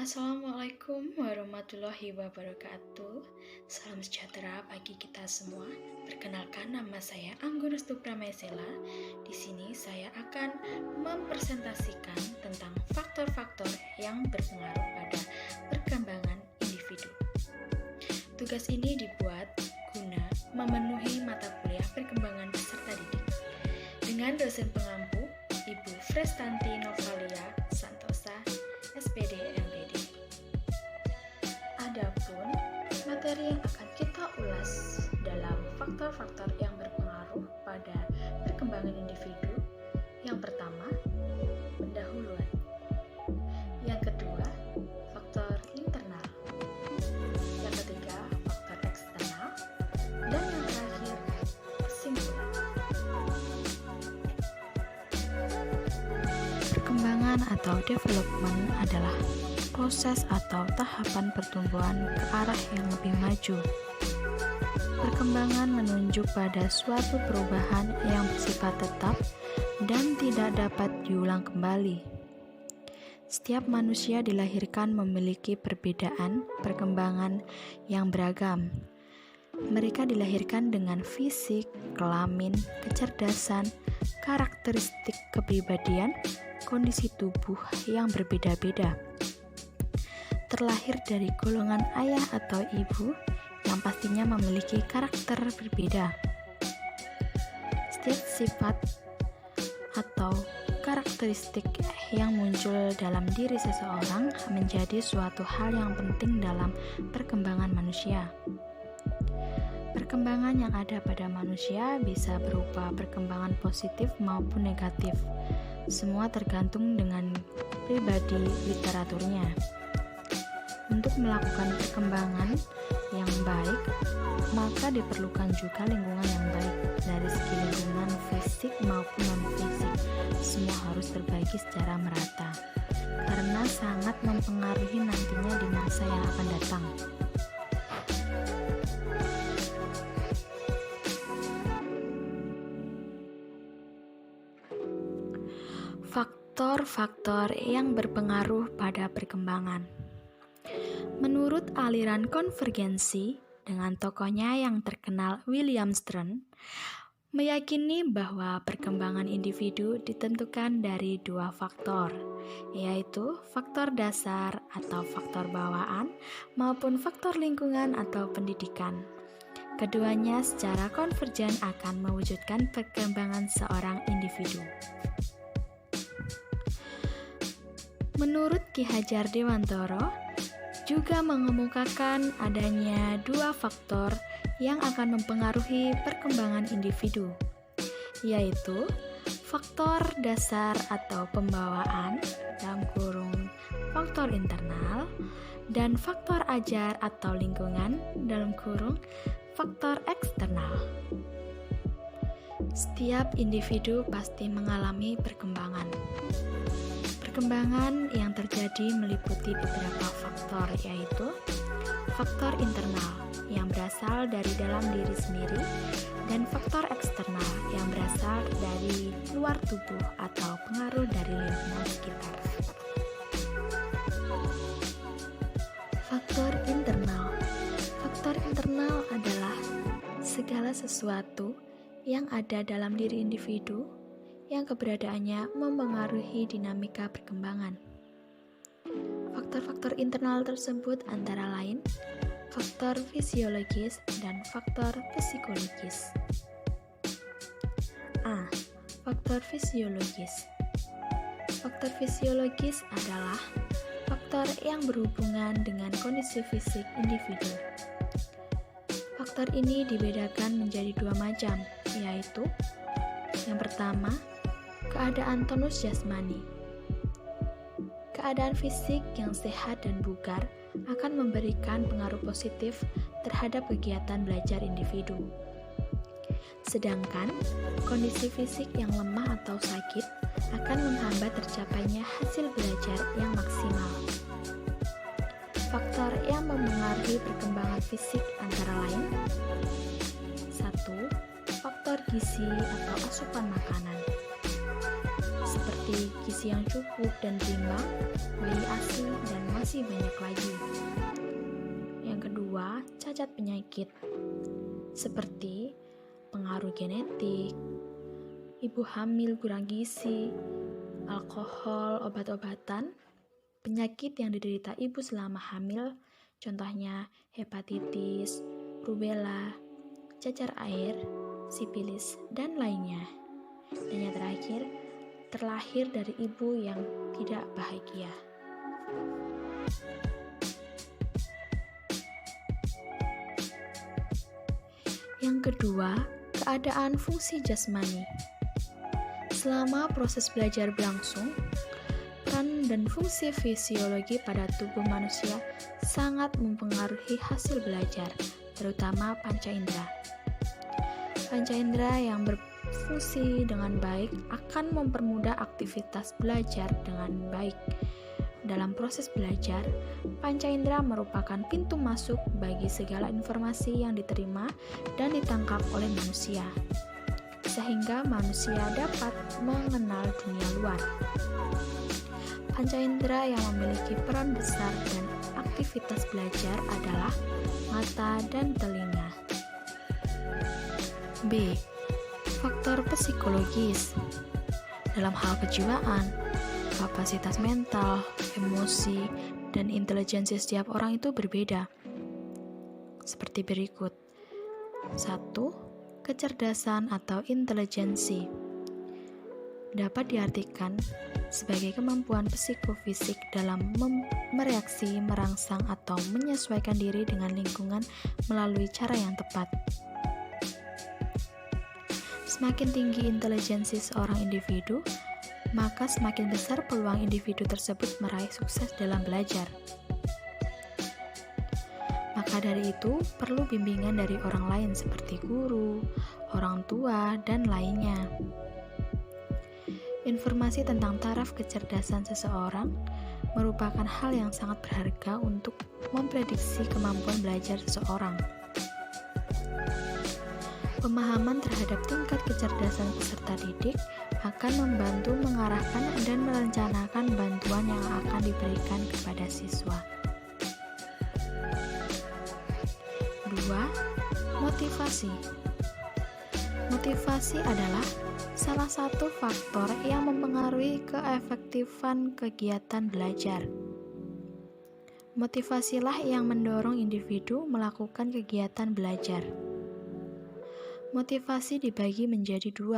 Assalamualaikum warahmatullahi wabarakatuh. Salam sejahtera bagi kita semua. Perkenalkan, nama saya Anggunus Pramesela. Di sini saya akan mempresentasikan tentang faktor-faktor yang berpengaruh pada perkembangan individu. Tugas ini dibuat guna memenuhi mata kuliah perkembangan peserta didik dengan dosen pengampu Ibu Frestanti Novalia Santosa, SPD MPD. Adapun materi yang akan kita ulas dalam faktor-faktor yang berpengaruh pada perkembangan individu. Yang pertama, pendahuluan. Yang kedua, faktor internal. Yang ketiga, faktor eksternal. Dan yang terakhir, kesimpulan. Perkembangan atau development adalah proses atau tahapan pertumbuhan ke arah yang lebih maju. Perkembangan menunjuk pada suatu perubahan yang bersifat tetap dan tidak dapat diulang kembali. Setiap manusia dilahirkan memiliki perbedaan perkembangan yang beragam. Mereka dilahirkan dengan fisik, kelamin, kecerdasan, karakteristik kepribadian, kondisi tubuh yang berbeda-beda. Terlahir dari golongan ayah atau ibu yang pastinya memiliki karakter berbeda. Setiap sifat atau karakteristik yang muncul dalam diri seseorang menjadi suatu hal yang penting dalam perkembangan manusia. Perkembangan yang ada pada manusia bisa berupa perkembangan positif maupun negatif. Semua tergantung dengan pribadi literaturnya. Untuk melakukan perkembangan yang baik, maka diperlukan juga lingkungan yang baik. Dari segi lingkungan fisik maupun non-fisik, semua harus terbagi secara merata, karena sangat mempengaruhi nantinya di masa yang akan datang. Faktor-faktor yang berpengaruh pada perkembangan. Menurut aliran konvergensi dengan tokohnya yang terkenal William Strauss, meyakini bahwa perkembangan individu ditentukan dari dua faktor, yaitu faktor dasar atau faktor bawaan maupun faktor lingkungan atau pendidikan. Keduanya secara konvergen akan mewujudkan perkembangan seorang individu. Menurut Ki Hajar Dewantara, juga mengemukakan adanya dua faktor yang akan mempengaruhi perkembangan individu, yaitu faktor dasar atau pembawaan dalam kurung faktor internal dan faktor ajar atau lingkungan dalam kurung faktor eksternal. Setiap individu pasti mengalami perkembangan. Perkembangan yang terjadi meliputi beberapa faktor, yaitu faktor internal yang berasal dari dalam diri sendiri dan faktor eksternal yang berasal dari luar tubuh atau pengaruh dari lingkungan sekitar. Faktor internal. Faktor internal adalah segala sesuatu yang ada dalam diri individu yang keberadaannya mempengaruhi dinamika perkembangan. Faktor-faktor internal tersebut antara lain faktor fisiologis dan faktor psikologis. A. Faktor fisiologis. Faktor fisiologis adalah faktor yang berhubungan dengan kondisi fisik individu. Faktor ini dibedakan menjadi dua macam, yaitu yang pertama, keadaan tonus jasmani. Keadaan fisik yang sehat dan bugar akan memberikan pengaruh positif terhadap kegiatan belajar individu. Sedangkan kondisi fisik yang lemah atau sakit akan menghambat tercapainya hasil belajar yang maksimal. Faktor yang mempengaruhi perkembangan fisik antara lain 1. Faktor gizi atau asupan makanan, seperti gizi yang cukup dan berimbang, bayi ASI dan masa masih banyak lagi. Yang kedua, cacat penyakit seperti pengaruh genetik, ibu hamil kurang gizi, alkohol, obat-obatan, penyakit yang diderita ibu selama hamil, contohnya hepatitis, rubella, cacar air, sifilis, dan lainnya. Dan yang terakhir, terlahir dari ibu yang tidak bahagia. Yang kedua, keadaan fungsi jasmani. Selama proses belajar berlangsung, peran dan fungsi fisiologi pada tubuh manusia sangat mempengaruhi hasil belajar, terutama panca indera. Panca indera yang berfungsi dengan baik akan mempermudah aktivitas belajar dengan baik. Dalam proses belajar, panca indera merupakan pintu masuk bagi segala informasi yang diterima dan ditangkap oleh manusia, sehingga manusia dapat mengenal dunia luar. Panca indera yang memiliki peran besar dan aktivitas belajar adalah mata dan telinga. B. Faktor psikologis. Dalam hal kejiwaan, kapasitas mental, emosi, dan intelijensi setiap orang itu berbeda. Seperti berikut. 1. Kecerdasan atau intelijensi dapat diartikan sebagai kemampuan psikofisik dalam mereaksi, merangsang, atau menyesuaikan diri dengan lingkungan melalui cara yang tepat. Semakin tinggi intelijensi seorang individu, maka semakin besar peluang individu tersebut meraih sukses dalam belajar. Maka dari itu, perlu bimbingan dari orang lain seperti guru, orang tua, dan lainnya. Informasi tentang taraf kecerdasan seseorang merupakan hal yang sangat berharga untuk memprediksi kemampuan belajar seseorang. Pemahaman terhadap tingkat kecerdasan peserta didik akan membantu mengarahkan dan merencanakan bantuan yang akan diberikan kepada siswa. 2. Motivasi. Motivasi adalah salah satu faktor yang mempengaruhi keefektifan kegiatan belajar. Motivasilah yang mendorong individu melakukan kegiatan belajar. Motivasi dibagi menjadi 2.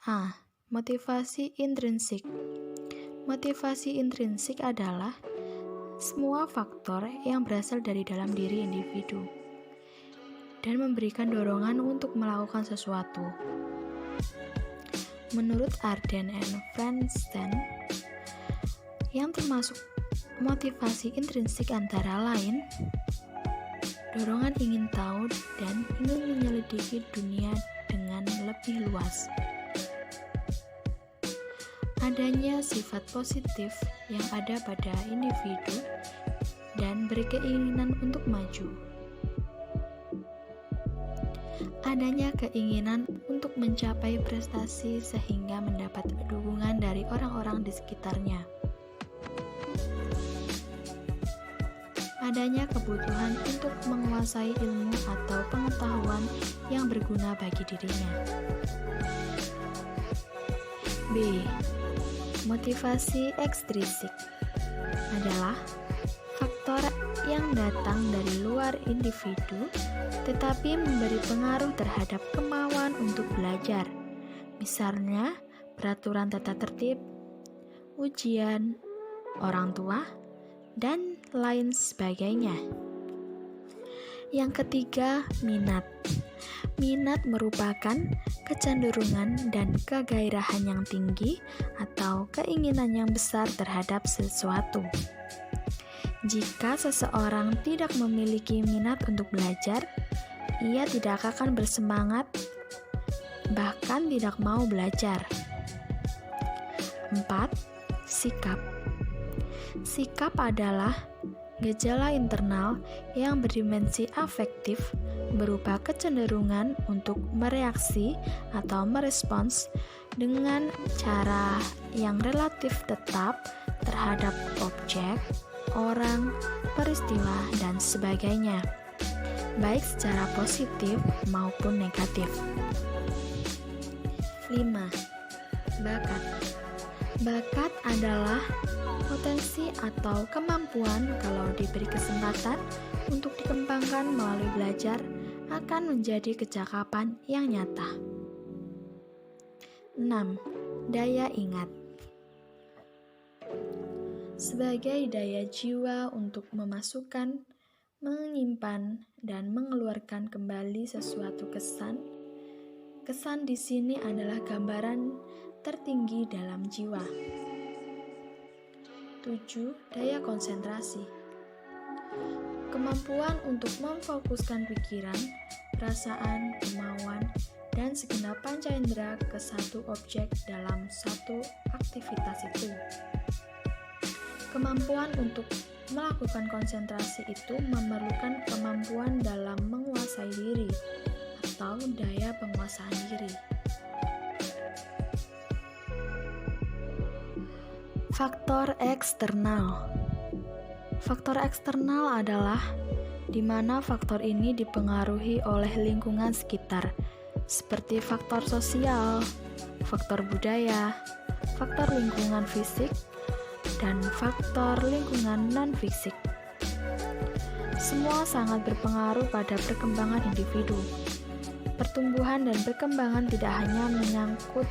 A. Motivasi intrinsik. Motivasi intrinsik adalah semua faktor yang berasal dari dalam diri individu dan memberikan dorongan untuk melakukan sesuatu. Menurut Arden and Feinstein, yang termasuk motivasi intrinsik antara lain dorongan ingin tahu dan ingin menyelidiki dunia dengan lebih luas. Adanya sifat positif yang ada pada individu dan berkeinginan untuk maju. Adanya keinginan untuk mencapai prestasi sehingga mendapat dukungan dari orang-orang di sekitarnya. Adanya kebutuhan untuk menguasai ilmu atau pengetahuan yang berguna bagi dirinya. B. Motivasi ekstrinsik adalah faktor yang datang dari luar individu tetapi memberi pengaruh terhadap kemauan untuk belajar. Misalnya, peraturan tata tertib, ujian, orang tua, dan lain sebagainya. Yang ketiga, minat. Minat merupakan kecenderungan dan kegairahan yang tinggi atau keinginan yang besar terhadap sesuatu. Jika seseorang tidak memiliki minat untuk belajar, ia tidak akan bersemangat, bahkan tidak mau belajar. 4. Sikap. Sikap adalah gejala internal yang berdimensi afektif berupa kecenderungan untuk mereaksi atau merespons dengan cara yang relatif tetap terhadap objek, orang, peristiwa, dan sebagainya, baik secara positif maupun negatif. 5. Bakat. Bakat adalah potensi atau kemampuan kalau diberi kesempatan untuk dikembangkan melalui belajar akan menjadi kecakapan yang nyata. 6. Daya ingat. Sebagai daya jiwa untuk memasukkan, menyimpan, dan mengeluarkan kembali sesuatu kesan. Kesan di sini adalah gambaran tertinggi dalam jiwa. 7. Daya konsentrasi. Kemampuan untuk memfokuskan pikiran, perasaan, kemauan, dan segenap panca indera ke satu objek dalam satu aktivitas itu. Kemampuan untuk melakukan konsentrasi itu memerlukan kemampuan dalam menguasai diri atau daya penguasaan diri. Faktor eksternal. Faktor eksternal adalah di mana faktor ini dipengaruhi oleh lingkungan sekitar, seperti faktor sosial, faktor budaya, faktor lingkungan fisik, dan faktor lingkungan non-fisik. Semua sangat berpengaruh pada perkembangan individu. Pertumbuhan dan perkembangan tidak hanya menyangkut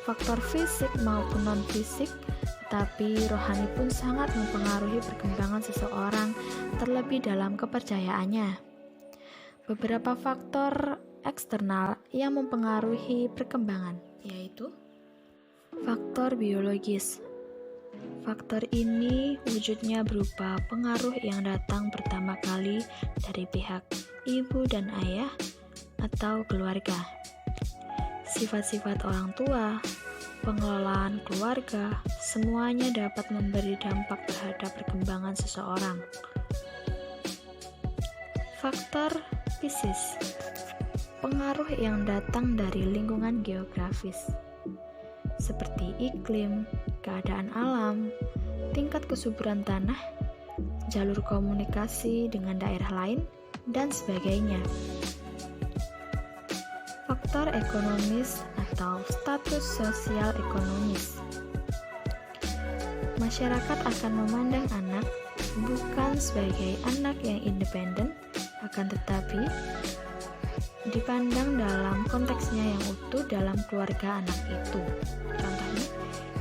faktor fisik maupun non-fisik, tapi rohani pun sangat mempengaruhi perkembangan seseorang, terlebih dalam kepercayaannya. Beberapa faktor eksternal yang mempengaruhi perkembangan, yaitu faktor biologis. Faktor ini wujudnya berupa pengaruh yang datang pertama kali dari pihak ibu dan ayah atau keluarga. Sifat-sifat orang tua, pengelolaan keluarga, semuanya dapat memberi dampak terhadap perkembangan seseorang. Faktor psikis, pengaruh yang datang dari lingkungan geografis, seperti iklim, keadaan alam, tingkat kesuburan tanah, jalur komunikasi dengan daerah lain, dan sebagainya. Faktor ekonomis atau status sosial ekonomis. Masyarakat akan memandang anak bukan sebagai anak yang independen, akan tetapi dipandang dalam konteksnya yang utuh dalam keluarga anak itu. Contohnya,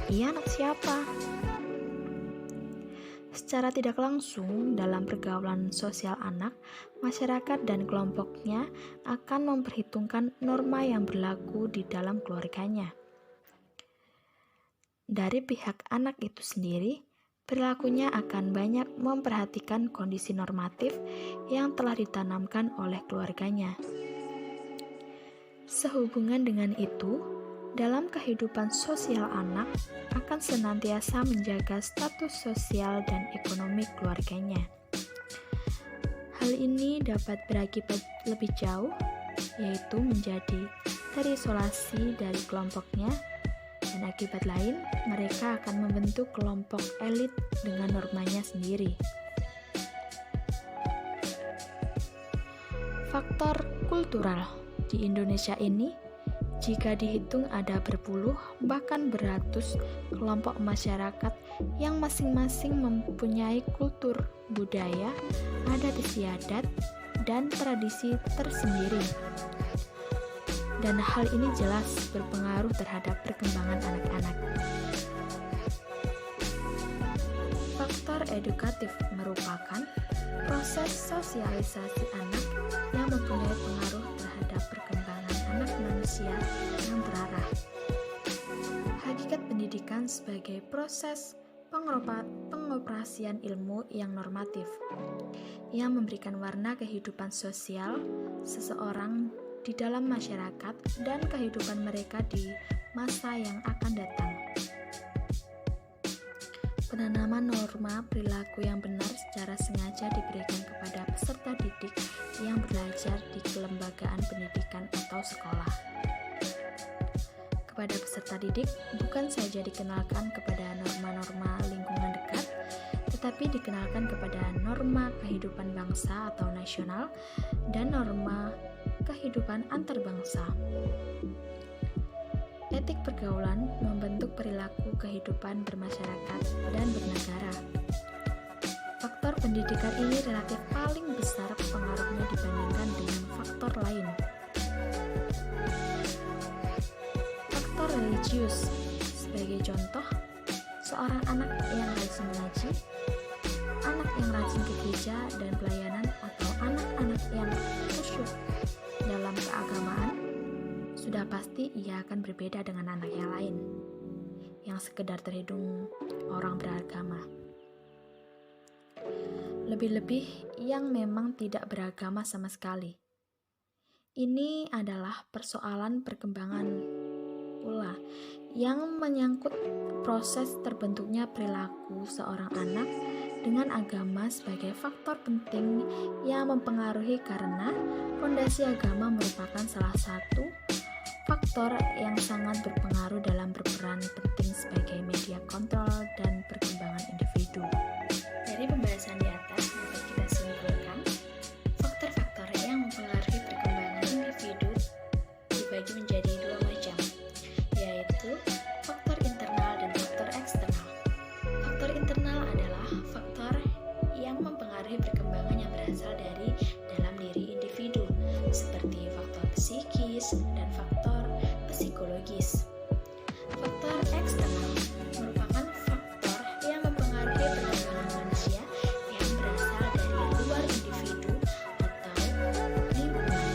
ia anak siapa? Secara tidak langsung dalam pergaulan sosial anak, masyarakat dan kelompoknya akan memperhitungkan norma yang berlaku di dalam keluarganya. Dari pihak anak itu sendiri, perilakunya akan banyak memperhatikan kondisi normatif yang telah ditanamkan oleh keluarganya. Sehubungan dengan itu, dalam kehidupan sosial anak akan senantiasa menjaga status sosial dan ekonomi keluarganya. Hal ini dapat berakibat lebih jauh, yaitu menjadi terisolasi dari kelompoknya, dan akibat lain mereka akan membentuk kelompok elit dengan normanya sendiri. Faktor kultural di Indonesia ini, jika dihitung ada berpuluh bahkan beratus kelompok masyarakat yang masing-masing mempunyai kultur, budaya, adat istiadat, dan tradisi tersendiri. Dan hal ini jelas berpengaruh terhadap perkembangan anak-anak. Faktor edukatif merupakan proses sosialisasi anak yang mempunyai pengaruh terhadap perkembangan anak manusia yang terarah. Hakikat pendidikan sebagai proses pengoperasian ilmu yang normatif, yang memberikan warna kehidupan sosial seseorang di dalam masyarakat dan kehidupan mereka di masa yang akan datang. Penanaman norma perilaku yang benar secara sengaja diberikan kepada peserta didik yang belajar di kelembagaan pendidikan atau sekolah. Kepada peserta didik bukan saja dikenalkan kepada norma-norma lingkungan dekat, tetapi dikenalkan kepada norma kehidupan bangsa atau nasional dan norma kehidupan antarbangsa. Etik pergaulan membentuk perilaku kehidupan bermasyarakat dan bernegara. Faktor pendidikan ini relatif paling besar pengaruhnya dibandingkan dengan faktor lain. Faktor religius, sebagai contoh, seorang anak yang rajin mengaji, anak yang rajin ke gereja dan pelayanan, atau anak-anak yang khusyuk dalam keagamaan, sudah pasti ia akan berbeda dengan anak yang lain, yang sekedar terhitung orang beragama. Lebih-lebih yang memang tidak beragama sama sekali. Ini adalah persoalan perkembangan pula yang menyangkut proses terbentuknya perilaku seorang anak dengan agama sebagai faktor penting yang mempengaruhi, karena fondasi agama merupakan salah satu faktor yang sangat berpengaruh dalam berperan penting sebagai media kontrol dan perkembangan individu. Dari pembahasan di atas dapat kita simpulkan, faktor-faktor yang mempengaruhi perkembangan individu dibagi menjadi dua macam, yaitu faktor internal dan faktor eksternal. Faktor internal adalah faktor yang mempengaruhi perkembangan yang berasal dari dalam diri individu, seperti faktor psikis dan faktor psikologis. Faktor eksternal merupakan faktor yang mempengaruhi perkembangan manusia yang berasal dari luar individu atau lingkungan,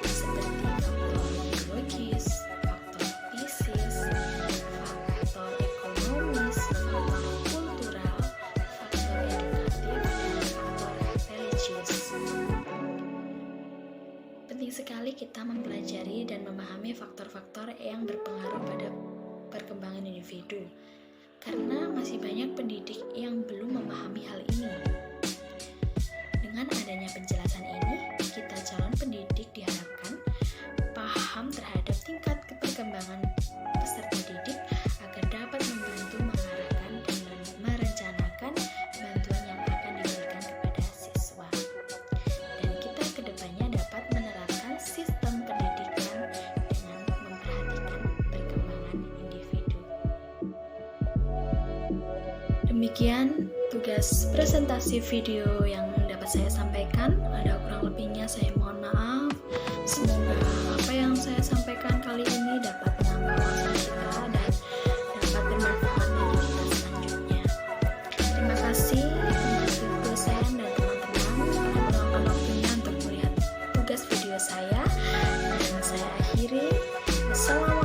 seperti faktor biologis, faktor fisis, faktor ekonomis, faktor kultural, faktor edukatif, dan faktor religius. Penting sekali kita mempelajari dan memahami faktor-faktor yang berpengaruh pada perkembangan individu, karena masih banyak pendidik yang belum memahami hal ini. Dengan adanya penjelasan ini, kita calon pendidik diharapkan paham terhadap tingkat perkembangan peserta didik agar dapat membantu mengarahkan dan merencanakan bantuan yang akan diberikan kepada siswa. Dan kita kedepannya dapat menerapkan sistem pendidikan dengan memperhatikan perkembangan individu. Demikian tugas presentasi video yang dapat saya sampaikan. Ada kurang lebihnya saya mohon maaf. Semoga apa yang saya sampaikan kali ini dapat menambah wawasan kita dan dapat bermanfaat bagi kita selanjutnya. Terima kasih untuk dosen dan teman-teman yang meluangkan waktunya untuk melihat tugas video saya. Dan saya akhiri. Wassalamualaikum